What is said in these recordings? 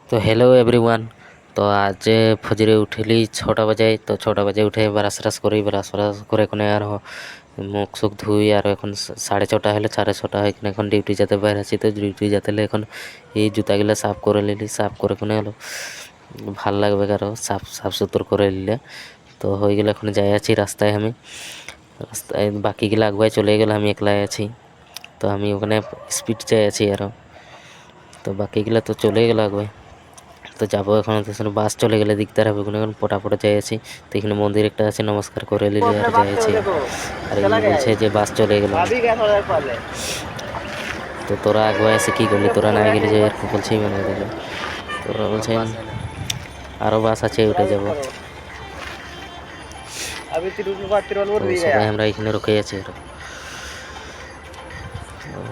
তো hello everyone. তো আজ ফজরে উঠিলি 6টা বাজে। তো 6টা বাজে উঠে ব্রাশ করে এখন আর মুখ সুখ ধুই আর এখন 6:30 হলে 6:30 হয় এখন ডিউটি যেতে বাইরে আছি। তো ডিউটি যেতে হলে এখন এই জুতাগুলো সাফ করে নিলি, সাফ করে কোনে হলো ভাল লাগবে আরও সাফ সাফ সুতর করে নিলে। তো হয়ে গেলে এখন যাই আছি রাস্তায়, আমি রাস্তায় বাকিগুলো আগুয়ায় চলে গেলে আমি একলাই আছি। তো আমি ওখানে স্পিড যাই আছি আরও। তো বাকিগুলো তো চলে গেলো আগুয়ায়। তো যাবো এখন, তো বাস চলে গেলে দিকদার হবে, কোনো এখন পটাপটে যাই আছি। তো এখানে মন্দির একটা আছে, নমস্কার করে নিলি আর যাই আছি। আর এই বলছে যে বাস চলে গেল। তো তোরা আগুয়ায় এসে কি করলি, তোরা না গেলি যে এরকম বলছেই মানে ওদেরকে। তোরা বলছেন আরও বাস আছে, উঠে যাবো। সবাই আমরা এখানে রুকে আছি আর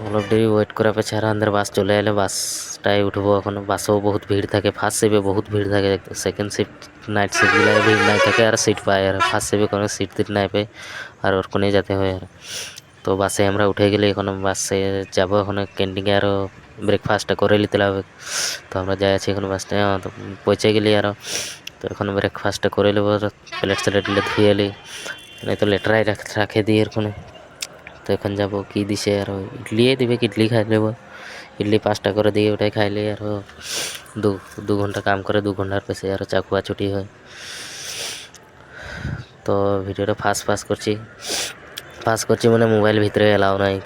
অলপ দেরি ওয়েট করার পেছে আর আমাদের বাস চলে এলে বাসটায় উঠবো। এখন বাসেও বহুত ভিড় থাকে, ফার্স্ট শিফটে বহুত ভিড় থাকে, সেকেন্ড শিফট নাইট শিফটগুলো ভিড় নাই থাকে আর সিট পায়। আর ফার্স্ট শিফটে কোনো সিট টিট নাই পাই আর ওর কোনে যেতে হয়। আর তো বাসে আমরা উঠে গেলে এখন বাসে যাবো, এখন ক্যান্টিনে আরও ব্রেকফাস্টটা করে নিতে হবে। তো আমরা যাই আছি এখন বাসটায়, তো পৌঁছে গেলি আরও। তো এখন ব্রেকফাস্টটা করে নেবো, প্লেট স্লেটগুলো ধুয়ে এলি, নাই তো লেটরাই রাখে দিই এরকম। তো এখন যাবো কি দিছে আর ইডলি দিবে, ইডলি খাই নেবো। ইডলি 5টা করে দিয়ে ওটাই খাইলে আরও দু ঘন্টা কাম করে, 2 ঘন্টার পেছে আরও চাকুয়া ছুটি হয়। তো ভিডিওটা ফাস্ট করছি মানে মোবাইল ভিতরে এলাও নাই।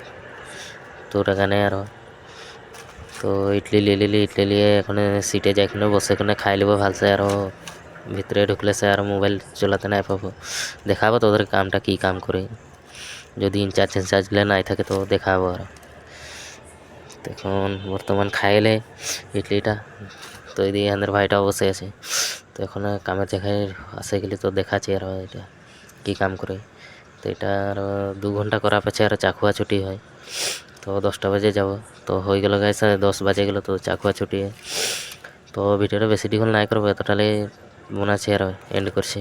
তো ওটা কানে আরও তো ইডলি ইডলি নিয়ে এখন সিটে যাই, বসে খাই নেবো ভালসে। আরও ভিতরে ঢুকলে সে আর মোবাইল চলাতে নাই পাবো। দেখাবো তোদের কামটা কি কাম করে, যদি ইনচার্জগুলো নাই থাকে তো দেখাবো। আর এখন বর্তমান খাইলে ইডলিটা, তো এদিকে আমাদের ভাইটাও বসে আছে। তো এখন কামের জায়গায় আসে গেলে তো দেখাচ্ছি আর এটা কী কাম করে। তো এটা আরও 2 ঘন্টা করা পেছে আর চাকুয়া ছুটি হয়। তো 10টা বাজে যাব। তো হয়ে গেল গাইস, 10 বাজে গেল তো চাকুয়া ছুটি। তো ভিডিওটা বেশি দীঘল নাই করবো, এতটালে মনে আছে আর এন্ড করছি।